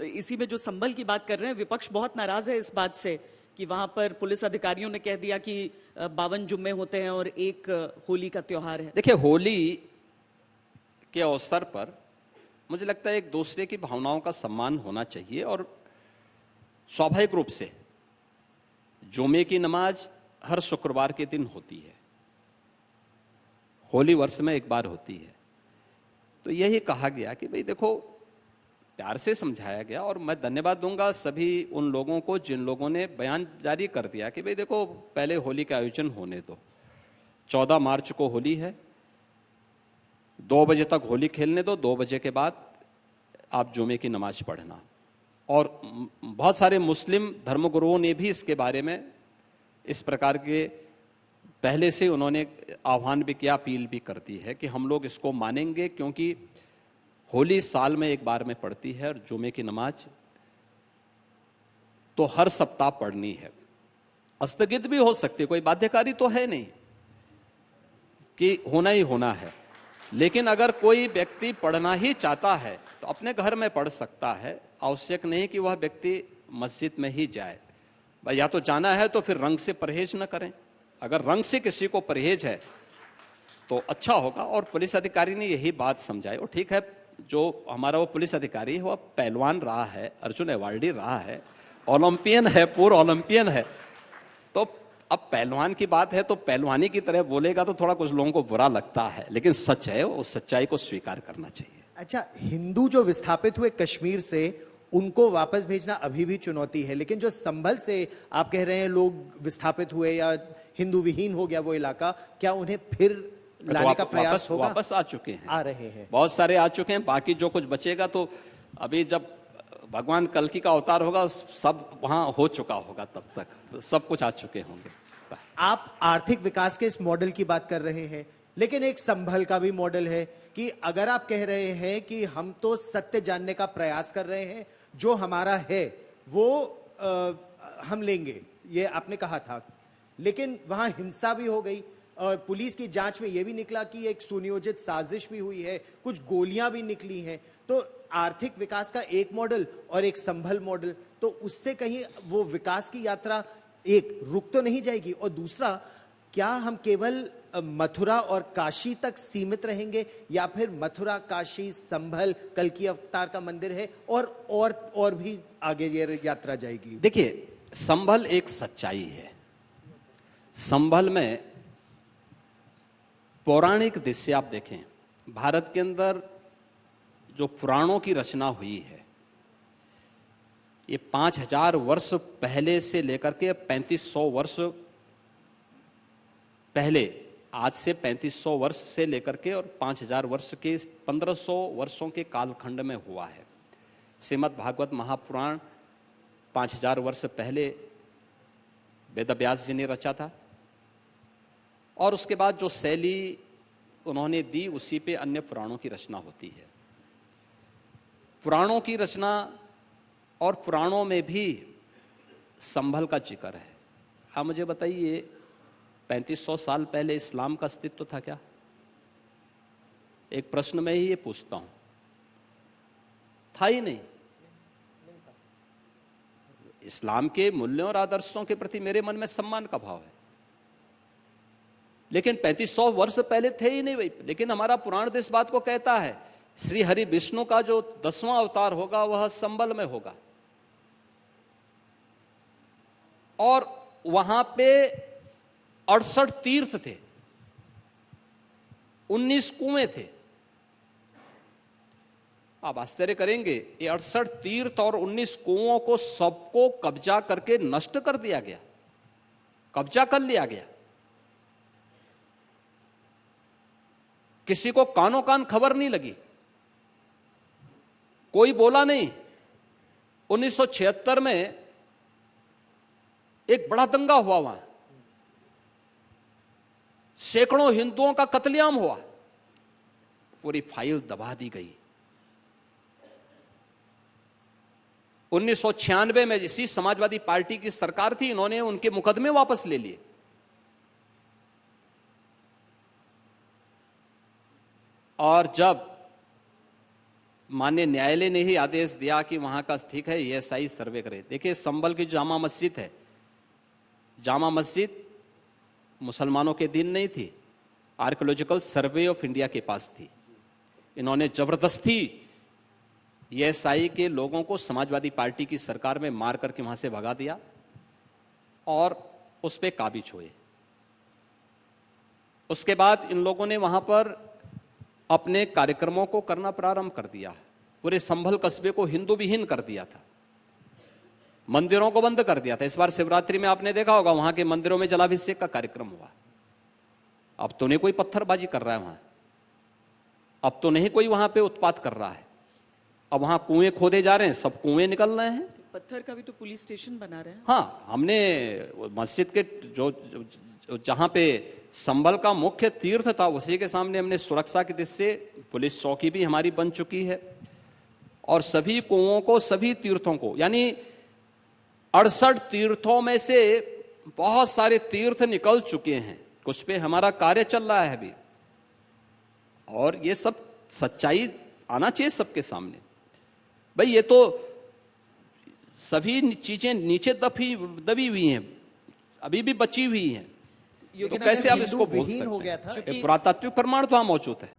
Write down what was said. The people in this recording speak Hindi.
इसी में जो संभल की बात कर रहे हैं, विपक्ष बहुत नाराज है इस बात से कि वहां पर पुलिस अधिकारियों ने कह दिया कि 52 जुम्मे होते हैं और एक होली का त्योहार है। देखिए, होली के अवसर पर मुझे लगता है एक दूसरे की भावनाओं का सम्मान होना चाहिए, और स्वाभाविक रूप से जुमे की नमाज हर शुक्रवार के दिन होती है, होली वर्ष में एक बार होती है। तो यही कहा गया कि भाई देखो, प्यार से समझाया गया, और मैं धन्यवाद दूंगा सभी उन लोगों को जिन लोगों ने बयान जारी कर दिया कि भाई देखो, पहले होली का आयोजन होने दो, 14 मार्च को होली है, 2 बजे तक होली खेलने दो, 2 बजे के बाद आप जुमे की नमाज पढ़ना। और बहुत सारे मुस्लिम धर्मगुरुओं ने भी इसके बारे में इस प्रकार के पहले से उन्होंने आह्वान भी किया, अपील भी कर दी है कि हम लोग इसको मानेंगे, क्योंकि होली साल में एक बार में पड़ती है और जुमे की नमाज तो हर सप्ताह पढ़नी है। स्थगित भी हो सकती है, कोई बाध्यकारी तो है नहीं कि होना ही होना है, लेकिन अगर कोई व्यक्ति पढ़ना ही चाहता है तो अपने घर में पढ़ सकता है, आवश्यक नहीं कि वह व्यक्ति मस्जिद में ही जाए। या तो जाना है तो फिर रंग से परहेज न करें, अगर रंग से किसी को परहेज है तो अच्छा होगा। और पुलिस अधिकारी ने यही बात समझाई, और ठीक है, जो हमारा वो पुलिस अधिकारी है वह पहलवान रहा है, अर्जुन अवार्डी रहा है, ओलंपियन है, पूर्व ओलंपियन है, तो अब पहलवान की बात है तो पहलवानी की तरह बोलेगा तो थोड़ा कुछ लोगों को बुरा लगता है, लेकिन सच है, उस सच्चाई को स्वीकार करना चाहिए। अच्छा, हिंदू जो विस्थापित हुए कश्मीर से, उनको वापस भेजना अभी भी चुनौती है, लेकिन जो संभल से आप कह रहे हैं लोग विस्थापित हुए या हिंदू विहीन हो गया वो इलाका, क्या उन्हें फिर लाने का प्रयास होगा? वापस आ चुके हैं, आ रहे हैं, बहुत सारे आ चुके हैं, बाकी जो कुछ बचेगा तो अभी जब भगवान कल्कि का अवतार होगा सब वहां हो चुका होगा, तब तक सब कुछ आ चुके होंगे। आप आर्थिक विकास के इस मॉडल की बात कर रहे हैं, लेकिन एक संभल का भी मॉडल है कि अगर आप कह रहे हैं कि हम तो सत्य जानने का प्रयास कर रहे हैं, जो हमारा है वो हम लेंगे, ये आपने कहा था, लेकिन वहां हिंसा भी हो गई और पुलिस की जांच में यह भी निकला कि एक सुनियोजित साजिश भी हुई है, कुछ गोलियां भी निकली हैं। तो आर्थिक विकास का एक मॉडल और एक संभल मॉडल, तो उससे कहीं वो विकास की यात्रा एक रुक तो नहीं जाएगी? और दूसरा, क्या हम केवल मथुरा और काशी तक सीमित रहेंगे, या फिर मथुरा, काशी, संभल, कल्कि अवतार का मंदिर है और भी आगे ये यात्रा जाएगी? देखिए, संभल एक सच्चाई है, संभल में पौराणिक दृश्य आप देखें, भारत के अंदर जो पुराणों की रचना हुई है, ये 5000 वर्ष पहले से लेकर के 3500 वर्ष पहले, आज से 3500 वर्ष से लेकर के और 5000 वर्ष के 1500 वर्षों के कालखंड में हुआ है। श्रीमद् भागवत महापुराण 5000 वर्ष पहले वेदव्यास जी ने रचा था, और उसके बाद जो शैली उन्होंने दी उसी पे अन्य पुराणों की रचना होती है। पुराणों की रचना और पुराणों में भी संभल का जिक्र है। आप मुझे बताइए, 3500 साल पहले इस्लाम का अस्तित्व था क्या? एक प्रश्न मैं ही ये पूछता हूं, था ही नहीं। इस्लाम के मूल्यों और आदर्शों के प्रति मेरे मन में सम्मान का भाव है, लेकिन 3500 वर्ष पहले थे ही नहीं भाई। लेकिन हमारा पुराण तो इस बात को कहता है, श्री हरि विष्णु का जो 10वां अवतार होगा वह संभल में होगा, और वहां पे 68 तीर्थ थे, 19 कुएं थे। आप आश्चर्य करेंगे, ये 68 तीर्थ और 19 कुओं को सबको कब्जा करके नष्ट कर दिया गया, कब्जा कर लिया गया। किसी को कानों कान खबर नहीं लगी, कोई बोला नहीं। 1976 में एक बड़ा दंगा हुआ, वहां सैकड़ों हिंदुओं का कत्लेआम हुआ, पूरी फाइल दबा दी गई। 1996 में इसी समाजवादी पार्टी की सरकार थी, इन्होंने उनके मुकदमे वापस ले लिए। और जब माननीय न्यायालय ने ही आदेश दिया कि वहां का ठीक है ईएसआई सर्वे करे। देखिए संभल की जामा मस्जिद है, जामा मस्जिद मुसलमानों के दिन नहीं थी, आर्कियोलॉजिकल सर्वे ऑफ इंडिया के पास थी। इन्होंने जबरदस्ती ईएसआई के लोगों को समाजवादी पार्टी की सरकार में मार करके वहां से भगा दिया और उस पर काबिज हुए। उसके बाद इन लोगों ने वहां पर अपने कार्यक्रमों को करना प्रारंभ कर दिया। पूरे संभल कस्बे को हिंदू विहीन कर दिया था, मंदिरों को बंद कर दिया था। इस बार शिवरात्रि में आपने देखा होगा वहां के मंदिरों में जलाभिषेक का कार्यक्रम हुआ। अब तो नहीं कोई पत्थरबाजी कर रहा है वहां, अब तो नहीं कोई वहां पे उत्पात कर रहा है। अब वहां कुएं खोदे जा रहे हैं, सब कुएं निकल रहे हैं। पत्थर का भी तो पुलिस स्टेशन बना रहे हैं। हाँ, हमने मस्जिद के जो जहां पे संभल का मुख्य तीर्थ था उसी के सामने हमने सुरक्षा की दृष्टि से पुलिस चौकी भी हमारी बन चुकी है और सभी कुओं को, सभी तीर्थों को, यानी 68 तीर्थों में से बहुत सारे तीर्थ निकल चुके हैं, कुछ पे हमारा कार्य चल रहा है अभी। और ये सब सच्चाई आना चाहिए सबके सामने। भाई ये तो सभी चीजें नीचे दबी हुई हैं, अभी भी बची हुई हैं, तो कैसे आप इसको बोल सकते हैं? पुरातात्विक प्रमाण तो वहां मौजूद है।